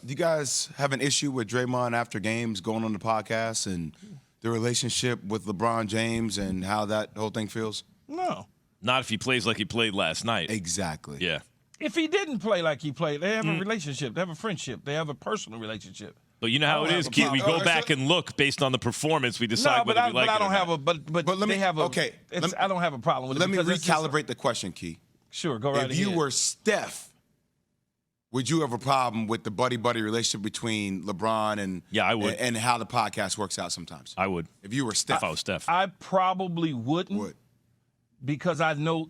you guys have an issue with Draymond after games going on the podcast and the relationship with LeBron James and how that whole thing feels? No. Not if he plays like he played last night. Exactly. Yeah. If he didn't play like he played, they have a relationship. They have a friendship. They have a personal relationship. But you know how it is, Keith. We go back and look based on the performance. We decide whether we like it. I don't have a. But let me they have a. okay. I don't have a problem with it. Let me recalibrate the question, Key. Sure, go right ahead. If you were Steph, would you have a problem with the buddy-buddy relationship between LeBron and I would. And how the podcast works out sometimes? I would. If you were Steph. If I was Steph. I probably wouldn't. Would. Because I know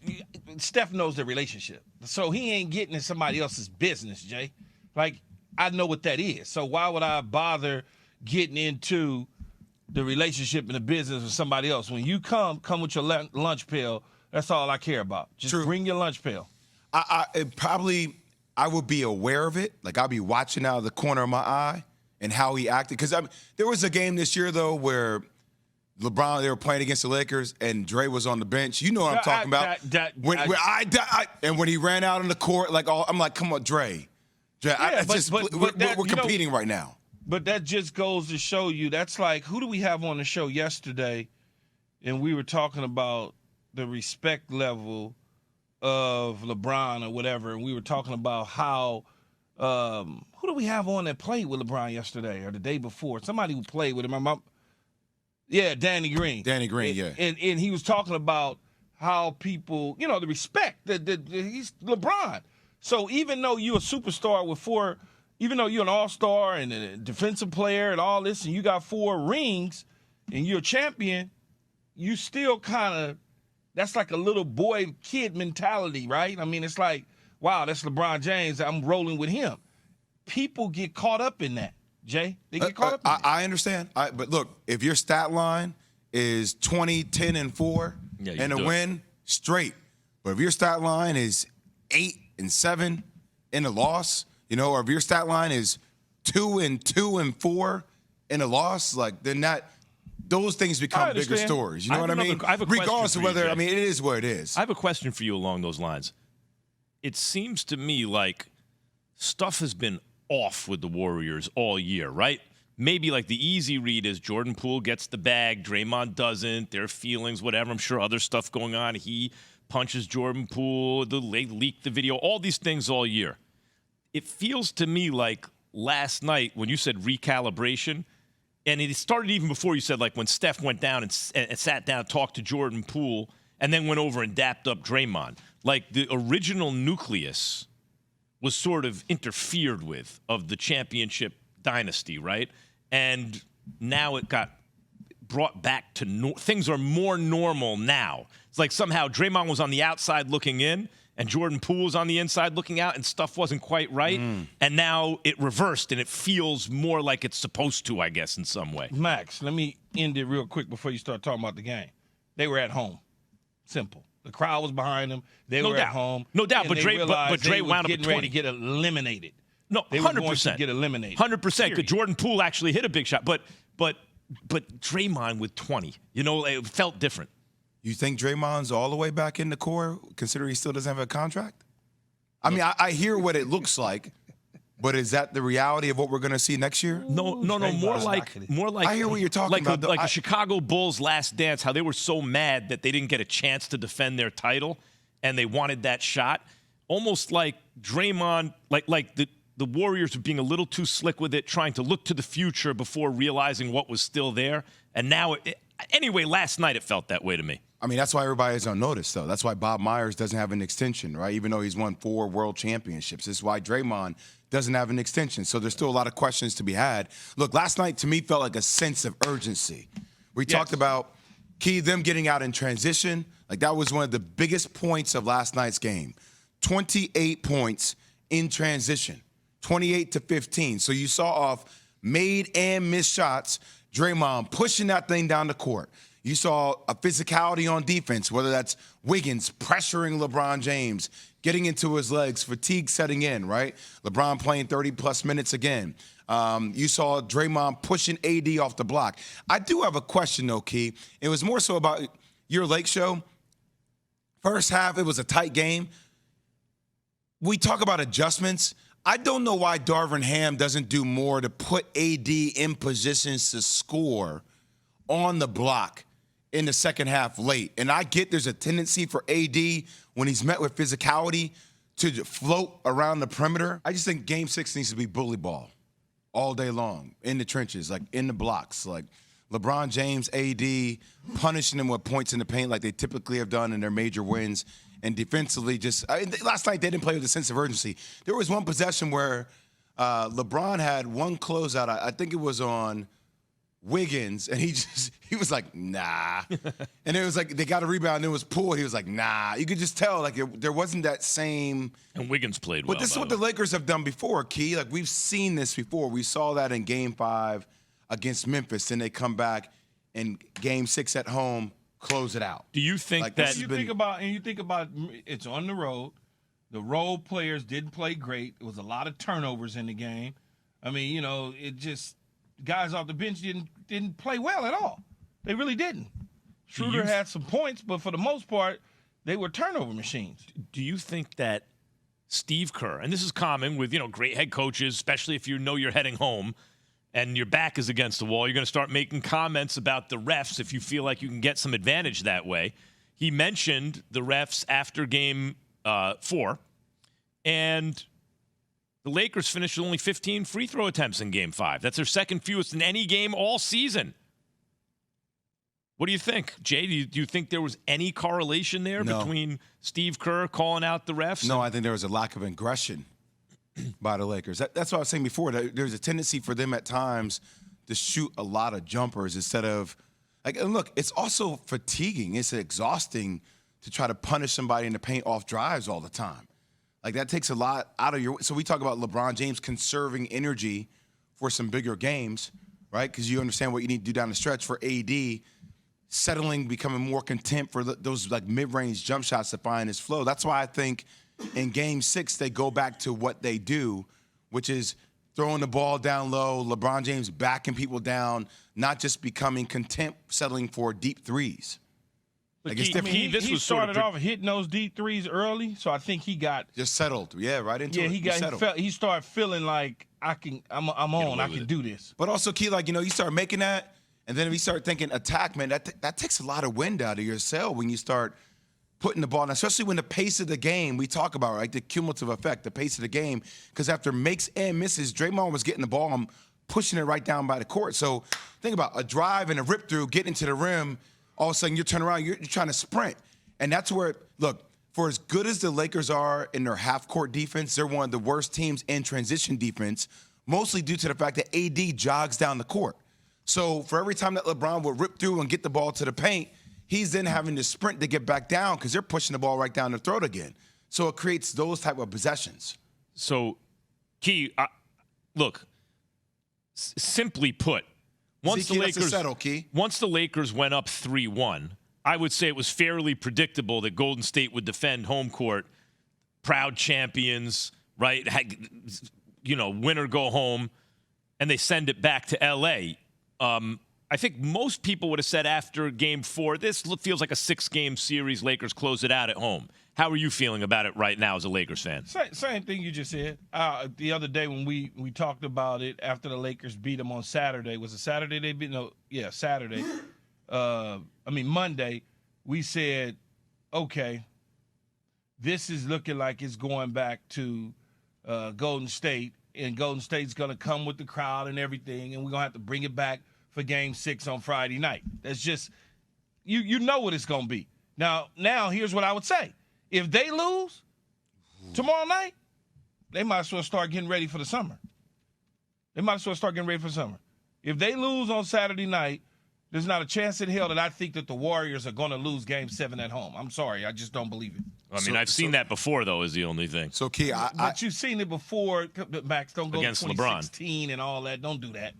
Steph knows the relationship. So he ain't getting in somebody else's business, Jay. Like, I know what that is. So why would I bother getting into the relationship and the business with somebody else? When you come with your lunch pail, that's all I care about. Just bring your lunch pail. I would be aware of it. Like, I'll be watching out of the corner of my eye and how he acted. Because there was a game this year, though, where LeBron, they were playing against the Lakers, and Dre was on the bench. You know what I'm talking about. When he ran out on the court, I'm like, come on, Dre. We're competing right now. But that just goes to show you, that's like, who do we have on the show yesterday? And we were talking about the respect level of LeBron or whatever, and we were talking about how who do we have on that played with LeBron yesterday or the day before? Somebody who played with him. Yeah, Danny Green. Danny Green, yeah. And he was talking about how people, the respect that he's LeBron. So even though you're a superstar even though you're an all-star and a defensive player and all this, and you got 4 rings and you're a champion, you still kind of, that's like a little boy kid mentality, right? I mean, it's like, wow, that's LeBron James. I'm rolling with him. People get caught up in that. Jay, they get caught up in that. I understand. But look, if your stat line is 20, 10, and 4 and a win, straight. But if your stat line is 8 and 7 in a loss, or if your stat line is 2 and 2 and 4 in a loss, then those things become bigger stories. You know what I mean? Regardless of whether, it is what it is. I have a question for you along those lines. It seems to me like stuff has been off with the Warriors all year, right? Maybe like the easy read is Jordan Poole gets the bag, Draymond doesn't, their feelings, whatever. I'm sure other stuff going on. He punches Jordan Poole, they leaked the video, all these things all year. It feels to me like last night when you said recalibration, and it started even before you said like when Steph went down and sat down and talked to Jordan Poole and then went over and dapped up Draymond. Like the original nucleus was sort of interfered with of the championship dynasty, right? And now it got brought back to things are more normal now. It's like somehow Draymond was on the outside looking in and Jordan Poole was on the inside looking out and stuff wasn't quite right. And now it reversed and it feels more like it's supposed to, I guess, in some way. Max, let me end it real quick before you start talking about the game. They were at home. Simple. The crowd was behind them. They were at home. No doubt, but Dre wound up getting ready to get eliminated. No, 100%. They were going to get eliminated. 100%. Because Jordan Poole actually hit a big shot, but Draymond with 20, it felt different. You think Draymond's all the way back in the core, considering he still doesn't have a contract? I mean, I hear what it looks like, but is that the reality of what we're going to see next year? No. More like. I hear what you're talking about. Like a Chicago Bulls last dance, how they were so mad that they didn't get a chance to defend their title, and they wanted that shot. Almost like Draymond, like the Warriors were being a little too slick with it, trying to look to the future before realizing what was still there. And now, anyway, last night it felt that way to me. I mean, that's why everybody's on notice, though. That's why Bob Myers doesn't have an extension, right? Even though he's won 4 world championships. This is why Draymond doesn't have an extension. So there's still a lot of questions to be had. Look, last night to me felt like a sense of urgency. We talked about them getting out in transition. Like that was one of the biggest points of last night's game. 28 points in transition, 28-15. So you saw off made and missed shots, Draymond pushing that thing down the court. You saw a physicality on defense, whether that's Wiggins pressuring LeBron James, getting into his legs, fatigue setting in, right? LeBron playing 30-plus minutes again. You saw Draymond pushing AD off the block. I do have a question, though, Key. It was more so about your Lake show. First half, it was a tight game. We talk about adjustments. I don't know why Darvin Ham doesn't do more to put AD in positions to score on the block in the second half late. And I get there's a tendency for AD when he's met with physicality to float around the perimeter. I just think Game 6 needs to be bully ball all day long in the trenches, like in the blocks, like LeBron James, AD, punishing them with points in the paint like they typically have done in their major wins. And defensively, last night they didn't play with a sense of urgency. There was one possession where LeBron had one closeout. I think it was on Wiggins, and he was like, nah. And it was like they got a rebound, and it was Poole. He was like, nah. You could just tell like there wasn't that same. And Wiggins played well. But this is what the Lakers have done before, Key. Like we've seen this before. We saw that in Game 5 against Memphis, and they come back in Game 6 at home, close it out. Do you think Like, that You think about it's on the road. The role players didn't play great. There was a lot of turnovers in the game. I mean, you know, it just guys off the bench didn't play well at all. They really didn't. Schroeder had some points, but for the most part, they were turnover machines. do you think that Steve Kerr, and this is common with, great head coaches, especially if you know you're heading home and your back is against the wall, you're going to start making comments about the refs if you feel like you can get some advantage that way. He mentioned the refs after Game 4, and the Lakers finished with only 15 free throw attempts in Game 5. That's their second fewest in any game all season. What do you think, Jay? Do you think there was any correlation there between Steve Kerr calling out the refs? No, I think there was a lack of aggression by the Lakers. That's what I was saying before. There's a tendency for them at times to shoot a lot of jumpers instead of like. And look, it's also fatiguing. It's exhausting to try to punish somebody in the paint off drives all the time. Like that takes a lot out of your. So we talk about LeBron James conserving energy for some bigger games, right? Because you understand what you need to do down the stretch. For AD, settling, becoming more content for those like mid-range jump shots to find his flow. That's why I think in Game 6 they go back to what they do, which is throwing the ball down low, LeBron James backing people down, not just becoming content settling for deep threes. Like it's different. He started off hitting those deep threes early, so I think he got just settled. Yeah, right into it. He started feeling like I'm on. I can do this. But also, Key, like you start making that, and then if you start thinking attack, man, that takes a lot of wind out of your sail when you start putting the ball, and especially when the pace of the game we talk about, right? The cumulative effect, the pace of the game. Because after makes and misses, Draymond was getting the ball and pushing it right down by the court. So think about a drive and a rip through, getting to the rim. All of a sudden, you turn around, you're trying to sprint. And that's where, look, for as good as the Lakers are in their half-court defense, they're one of the worst teams in transition defense, mostly due to the fact that AD jogs down the court. So for every time that LeBron would rip through and get the ball to the paint, he's then having to sprint to get back down because they're pushing the ball right down their throat again. So it creates those type of possessions. So, Key, look, simply put, once the Lakers went up 3-1, I would say it was fairly predictable that Golden State would defend home court, proud champions, right? Win or go home, and they send it back to L.A. I think most people would have said after Game 4, this feels like a 6-game series. Lakers close it out at home. How are you feeling about it right now as a Lakers fan? Same thing you just said. The other day when we talked about it after the Lakers beat them on Saturday. Was it Saturday they beat? No, yeah, Saturday. Monday. We said, okay, this is looking like it's going back to Golden State, and Golden State's going to come with the crowd and everything, and we're going to have to bring it back for Game 6 on Friday night. That's just, you know what it's going to be. Now, here's what I would say. If they lose tomorrow night, they might as well start getting ready for the summer. If they lose on Saturday night, there's not a chance in hell that I think that the Warriors are going to lose Game 7 at home. I'm sorry. I just don't believe it. I've seen that before, though, is the only thing. So, Key, but you've seen it before, Max. Don't go against to 2016 LeBron and all that. Don't do that.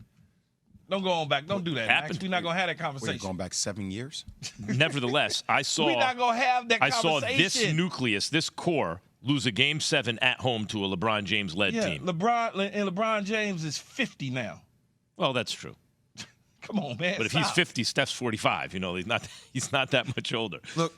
Don't go on back. Don't do that, Max. We're not going to have that conversation. We're going back 7 years? Nevertheless, we're not going to have that conversation. I saw this nucleus, this core, lose a Game 7 at home to a LeBron James-led team. LeBron James is 50 now. Well, that's true. Come on, man. But if he's 50, Steph's 45. He's not that much older. Look,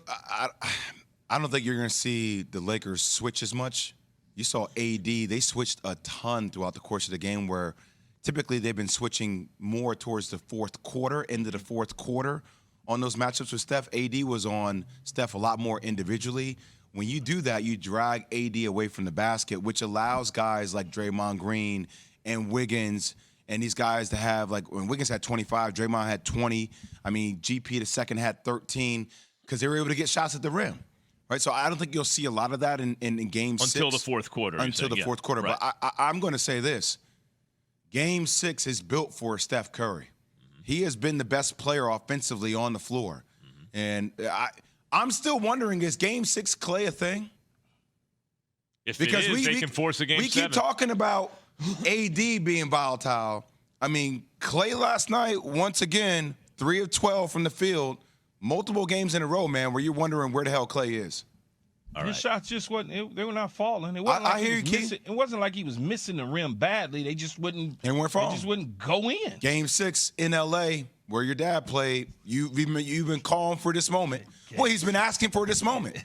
I don't think you're going to see the Lakers switch as much you saw AD, they switched a ton throughout the course of the game where typically they've been switching more towards the fourth quarter, into the fourth quarter on those matchups with Steph. AD was on Steph a lot more individually. When you do that, you drag AD away from the basket, which allows guys like Draymond Green and Wiggins and these guys to have, like, when Wiggins had 25, Draymond had 20. I mean, GP the second had 13 because they were able to get shots at the rim. Right, so I don't think you'll see a lot of that in Game 6. Until the fourth quarter. Until the fourth quarter. Right. But I'm going to say this. Game 6 is built for Steph Curry. Mm-hmm. He has been the best player offensively on the floor. Mm-hmm. And I'm still wondering, is Game 6 Clay a thing? If because it is, they can force a Game 7. We keep talking about AD being volatile. I mean, Clay last night, once again, 3 of 12 from the field. Multiple games in a row, man, where you're wondering where the hell Clay is. His shots just wasn't. They were not falling. It wasn't I hear you, missing, it wasn't like he was missing the rim badly. They just wouldn't. They weren't falling. They just wouldn't go in. Game 6 in LA, where your dad played. You've been calling for this moment. Well, he's been asking for this moment.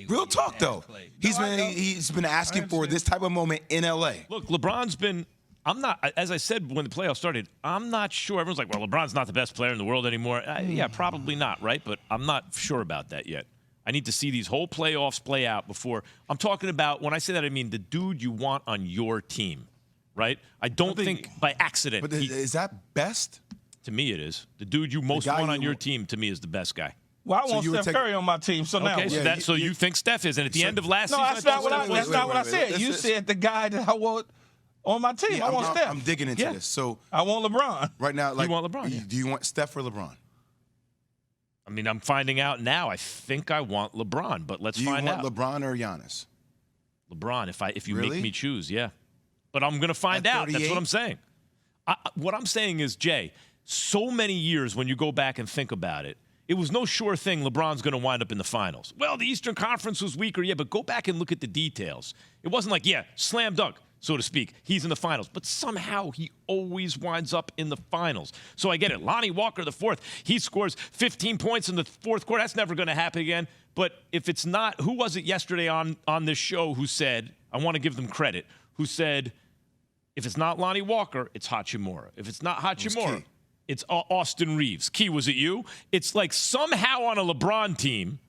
Real talk, though. He's been asking for this type of moment in LA. Look, LeBron's been. I'm not, as I said when the playoffs started, I'm not sure. Everyone's like, well, LeBron's not the best player in the world anymore. Yeah, probably not, right? But I'm not sure about that yet. I need to see these whole playoffs play out before. I'm talking about, when I say that, I mean the dude you want on your team, right? I don't think by accident. But is that best? To me, it is. The dude you most want on your team, to me, is the best guy. Well, I want Steph Curry on my team, so now. Okay, so you think Steph is. And at the end of last season, that's not what I said. You said the guy that I want on my team. I want Steph. I'm digging into this. So I want LeBron. Right now, like, you want LeBron? Do you want Steph or LeBron? I mean, I'm finding out now. I think I want LeBron, but let's find out. Do you want LeBron or Giannis? LeBron, if you make me choose, yeah. But I'm going to find out. That's what I'm saying. What I'm saying is, Jay, so many years when you go back and think about it, it was no sure thing LeBron's going to wind up in the finals. Well, the Eastern Conference was weaker, yeah, but go back and look at the details. It wasn't like, yeah, slam dunk, so to speak. He's in the finals. But somehow he always winds up in the finals. So I get it. Lonnie Walker, the fourth, he scores 15 points in the fourth quarter. That's never going to happen again. But if it's not, who was it yesterday on this show who said, I want to give them credit, who said, if it's not Lonnie Walker, it's Hachimura. If it's not Hachimura, it's Austin Reeves. Key, was it you? It's like somehow on a LeBron team,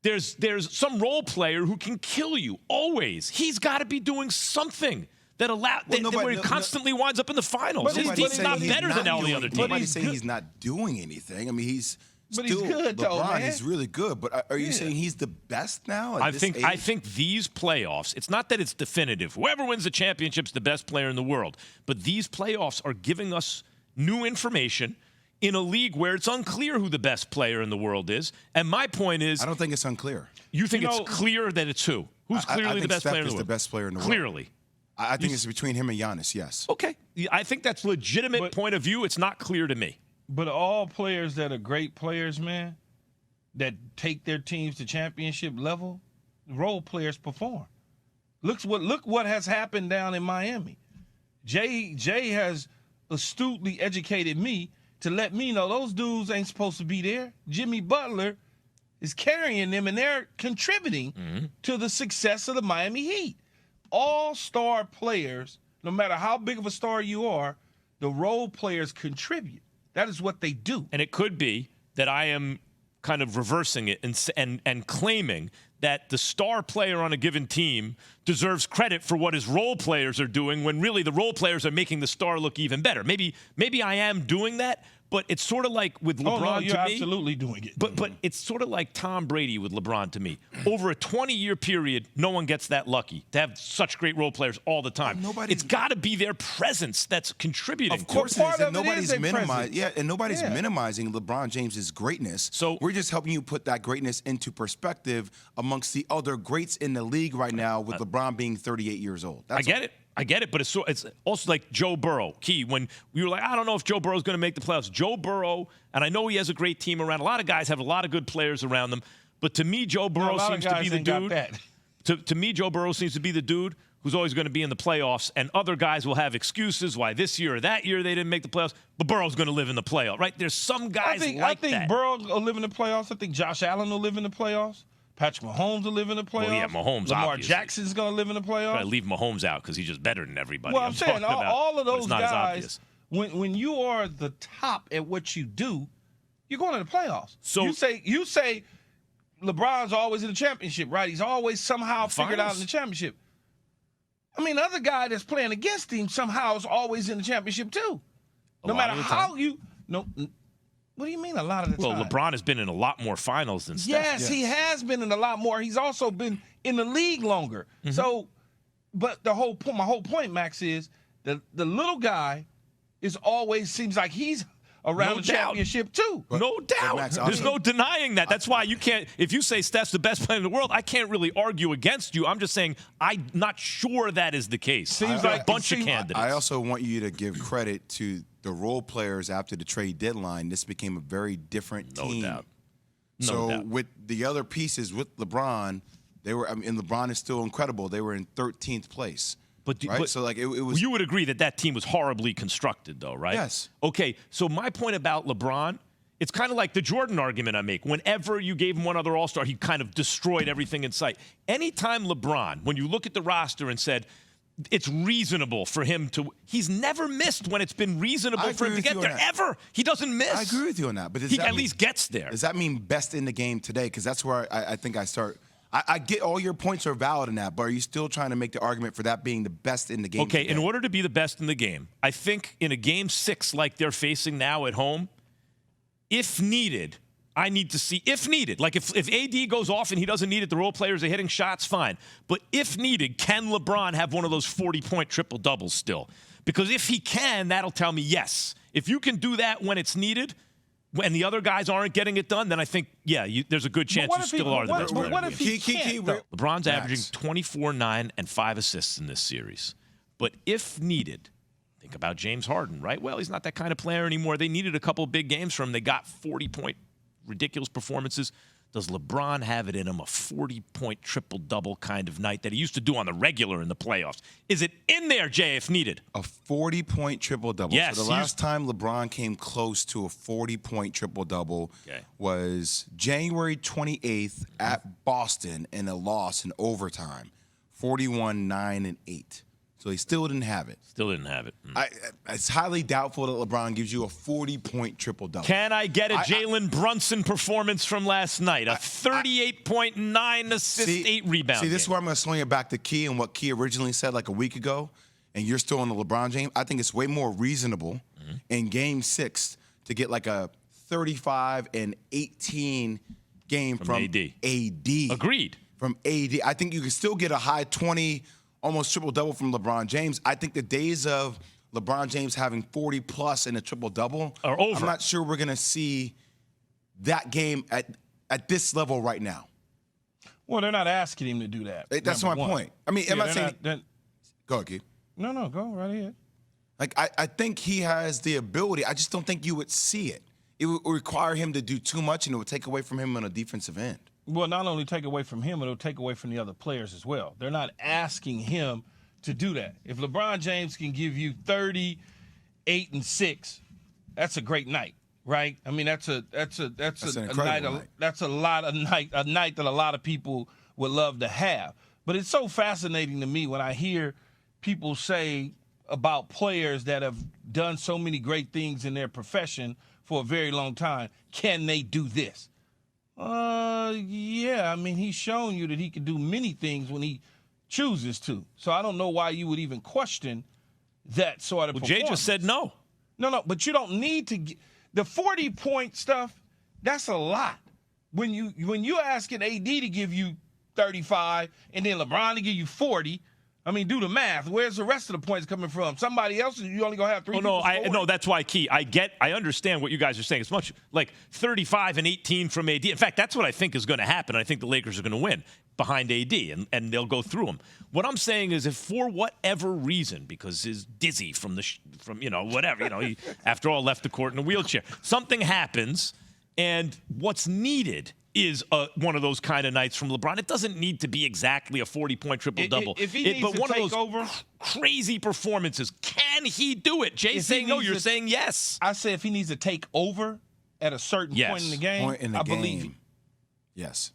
there's some role player who can kill you always. He's got to be doing something that where he constantly winds up in the finals. His team's not better than all the other teams. Nobody's saying he's not doing anything. I mean, he's good, though, LeBron. Man. He's really good. But are you saying he's the best now? I think these playoffs, it's not that it's definitive. Whoever wins the championship's the best player in the world. But these playoffs are giving us new information in a league where it's unclear who the best player in the world is. And my point is, I don't think it's unclear. You think it's clear that it's who? Who's clearly the best player in the world? the best player in the world. Clearly. I think it's between him and Giannis, yes. Okay. I think that's legitimate point of view. It's not clear to me. But all players that are great players, man, that take their teams to championship level, role players perform. Look what has happened down in Miami. Jay has astutely educated me to let me know those dudes ain't supposed to be there. Jimmy Butler is carrying them, and they're contributing to the success of the Miami Heat. All-star players, no matter how big of a star you are, the role players contribute. That is what they do. And it could be that I am kind of reversing it and claiming that the star player on a given team deserves credit for what his role players are doing when really the role players are making the star look even better. Maybe I am doing that, but it's sort of like with LeBron to me. You're absolutely doing it. But it's sort of like Tom Brady with LeBron to me. Over a 20-year period, no one gets that lucky to have such great role players all the time. It's got to be their presence that's contributing. Of course, it is. And nobody's minimizing. Yeah, and nobody's minimizing LeBron James's greatness. So we're just helping you put that greatness into perspective amongst the other greats in the league right now, with LeBron being 38 years old. I get it, but it's also like Joe Burrow. Key, when we were like, I don't know if Joe Burrow's going to make the playoffs. Joe Burrow, and I know he has a great team around. A lot of guys have a lot of good players around them, but to me, Joe Burrow seems to be the dude. To me, Joe Burrow seems to be the dude who's always going to be in the playoffs, and other guys will have excuses why this year or that year they didn't make the playoffs, but Burrow's going to live in the playoffs, right? There's some guys I think that. Burrow will live in the playoffs. I think Josh Allen will live in the playoffs. Patrick Mahomes will live in the playoffs. Well, yeah, Mahomes, Lamar obviously. Jackson's going to live in the playoffs. I leave Mahomes out because he's just better than everybody. Well, I'm saying talking about, all of but those it's not as guys, obvious. when you are the top at what you do, you're going to the playoffs. So you say LeBron's always in the championship, right? He's always somehow figured out in the championship. I mean, the other guy that's playing against him somehow is always in the championship too. No matter how you what do you mean a lot of the time? Well, LeBron has been in a lot more finals than Steph. Yes, he has been in a lot more. He's also been in the league longer. Mm-hmm. So, but my whole point, Max, is the little guy is always seems like he's around No the doubt. championship too. No doubt. Max, There's also- no denying that. That's why you can't, if you say Steph's the best player in the world, I can't really argue against you. I'm just saying I'm not sure that is the case. Seems There are like- a bunch of seems- candidates. I also want you to give credit to the role players after the trade deadline. This became a very different No team. doubt. No So doubt. with the other pieces, with LeBron, they were. I mean, and LeBron is still incredible. They were in 13th place. Right? So like it was. You would agree that that team was horribly constructed, though, right? Yes. Okay, so my point about LeBron, it's kind of like the Jordan argument I make. Whenever you gave him one other All-Star, he kind of destroyed everything in sight. Anytime LeBron, when you look at the roster and said, it's reasonable for him to. He's never missed when it's been reasonable I for him agree to with get you on there, that. ever. He doesn't miss. I agree with you on that, but does He that at mean- least gets there. Does that mean best in the game today? Because that's where I think I start. I get all your points are valid in that, but are you still trying to make the argument for that being the best in the game? Okay, today? in order to be the best in the game, I think in a game 6 like they're facing now at home, if needed, I need to see, if needed, like if AD goes off and he doesn't need it, the role players are hitting shots, fine. But if needed, can LeBron have one of those 40-point triple-doubles still? Because if he can, that'll tell me yes. If you can do that when it's needed, when the other guys aren't getting it done, then I think, yeah, there's a good chance what you if he- still are the what- best but player. what in the if game. he can't, though? LeBron's Max. averaging 24, 9, and 5 assists in this series. But if needed, think about James Harden, right? Well, he's not that kind of player anymore. They needed a couple big games from him. They got 40-point ridiculous performances. Does LeBron have it in him, a 40-point triple-double kind of night that he used to do on the regular in the playoffs? Is it in there, Jay, if needed? A 40-point triple-double. Yes, So the last time LeBron came close to a 40-point triple-double was January 28th at Boston in a loss in overtime, 41, 9, and 8. So he still didn't have it. Still didn't have it. It's highly doubtful that LeBron gives you a 40-point triple-double. Can I get a Jalen Brunson performance from last night? A 38.9 assist, 8 rebounds. See, this is where I'm going to swing it back to Key and what Key originally said like a week ago, and you're still on the LeBron James. I think it's way more reasonable in Game 6 to get like a 35 and 18 game from AD. AD. Agreed. From AD. I think you can still get a high 20, almost triple-double from LeBron James. I think the days of LeBron James having 40-plus in a triple-double are over. I'm not sure we're going to see that game at this level right now. Well, they're not asking him to do that. That's number my one. point. I mean, am I they're saying not- go ahead, Keith. No, go right ahead. Like, I think he has the ability. I just don't think you would see it. It would require him to do too much, and it would take away from him on a defensive end. Well, not only take away from him, it'll take away from the other players as well. They're not asking him to do that. If LeBron James can give you 30, 8, and 6, that's a great night, right? I mean, that's an a incredible night. night. That's a night that a lot of people would love to have. But it's so fascinating to me when I hear people say about players that have done so many great things in their profession for a very long time. Can they do this? Yeah. I mean, he's shown you that he can do many things when he chooses to. So I don't know why you would even question that sort of performance. Jay just said no. No, but you don't need to the 40-point stuff. That's a lot. When you asking AD to give you 35 and then LeBron to give you 40. I mean, do the math. Where's the rest of the points coming from? Somebody else, you only gonna have 3 people scoring? No, that's why, Key. I understand what you guys are saying. It's much like 35 and 18 from AD. In fact, that's what I think is going to happen. I think the Lakers are going to win behind AD, and they'll go through them. What I'm saying is, if for whatever reason, because he's dizzy from whatever, he after all left the court in a wheelchair, something happens, and what's needed is one of those kind of nights from LeBron. It doesn't need to be exactly a 40-point triple-double. If he needs but to one take of those over, crazy performances, can he do it? Jay's saying no, you're saying yes. I say if he needs to take over at a certain point in the game, Point in the I game. believe him. Yes.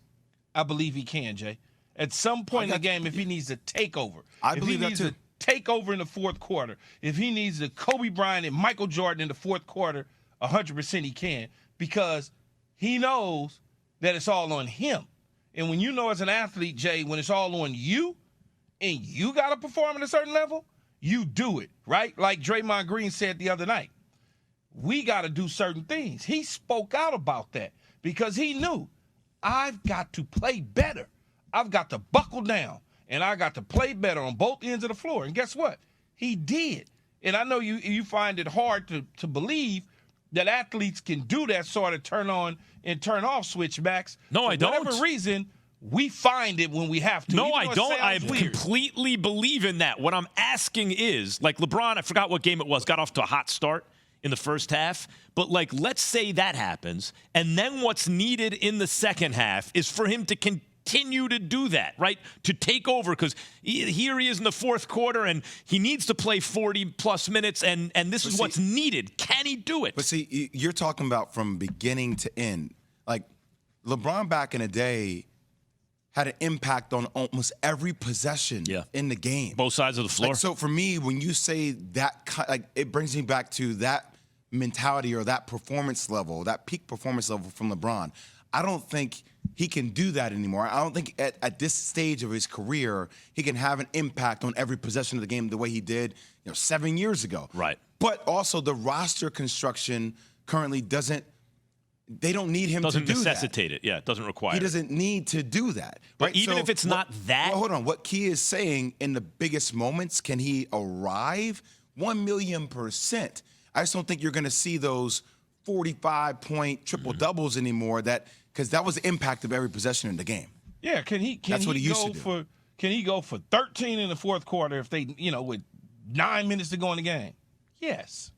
I believe he can, Jay. At some point in the game, if he needs to take over. I believe that If he too. needs to take over in the fourth quarter, if he needs to Kobe Bryant and Michael Jordan in the fourth quarter, 100% he can, because he knows that it's all on him. And when you know as an athlete, Jay, when it's all on you and you got to perform at a certain level, you do it, right? Like Draymond Green said the other night, we got to do certain things. He spoke out about that because he knew I've got to play better. I've got to buckle down, and I got to play better on both ends of the floor. And guess what? He did. And I know you find it hard to believe that athletes can do that sort of turn on and turn off switch, Max. No, I don't. For whatever reason, we find it when we have to. No, Even I though it don't. I sounds weird. completely believe in that. What I'm asking is, like LeBron, I forgot what game it was, got off to a hot start in the first half. But, like, let's say that happens, and then what's needed in the second half is for him to continue to do that, right? To take over, because here he is in the fourth quarter, and he needs to play 40-plus minutes, and this is what's needed. Can he do it? But see, you're talking about from beginning to end. Like, LeBron back in the day had an impact on almost every possession in the game. Both sides of the floor. Like, so for me, when you say that, like, it brings me back to that mentality or that performance level, that peak performance level from LeBron. I don't think he can do that anymore. I don't think at this stage of his career he can have an impact on every possession of the game the way he did, 7 years ago. Right. But also the roster construction currently doesn't. They don't need him to do that. Doesn't necessitate it. Yeah, it doesn't require He it. doesn't need to do that. Right? even if it's not that- Well, hold on. What Key is saying, in the biggest moments, can he arrive? 1,000,000%. I just don't think you're going to see those 45-point triple-doubles anymore, because that was the impact of every possession in the game. Yeah, can he go for 13 in the fourth quarter if they, with 9 minutes to go in the game? Yes.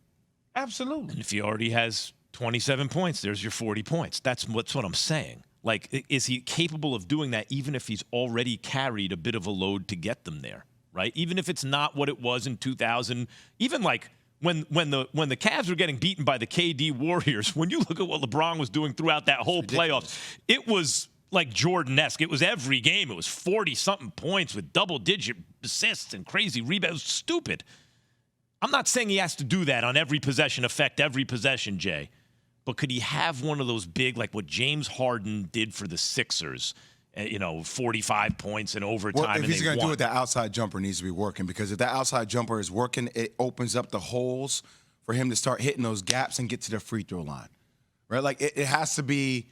Absolutely. And if he already has 27 points, there's your 40 points. That's what I'm saying. Like, is he capable of doing that even if he's already carried a bit of a load to get them there, right? Even if it's not what it was in 2000, even like when the Cavs were getting beaten by the KD Warriors, when you look at what LeBron was doing throughout that whole playoffs, it was like Jordan-esque. It was every game. It was 40-something points with double-digit assists and crazy rebounds. It was stupid. I'm not saying he has to do that on every possession, affect every possession, Jay. But could he have one of those big, like what James Harden did for the Sixers, 45 points in overtime? Well, if he's going to do it, that outside jumper needs to be working, because if that outside jumper is working, it opens up the holes for him to start hitting those gaps and get to the free throw line, right? Like, it has to be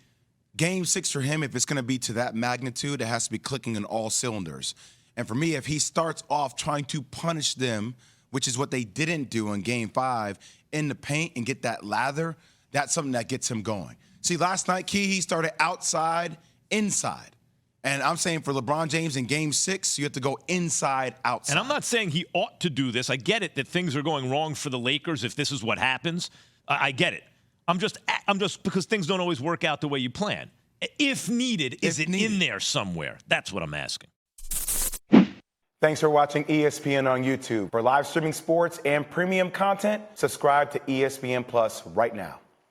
game 6 for him. If it's going to be to that magnitude, it has to be clicking on all cylinders. And for me, if he starts off trying to punish them, which is what they didn't do in game 5, in the paint and get that lather, that's something that gets him going. See, last night, Key, he started outside, inside. And I'm saying for LeBron James in game 6, you have to go inside, outside. And I'm not saying he ought to do this. I get it that things are going wrong for the Lakers if this is what happens. I get it. I'm just because things don't always work out the way you plan. If needed, is it in there somewhere? That's what I'm asking. Thanks for watching ESPN on YouTube. For live streaming sports and premium content, subscribe to ESPN Plus right now.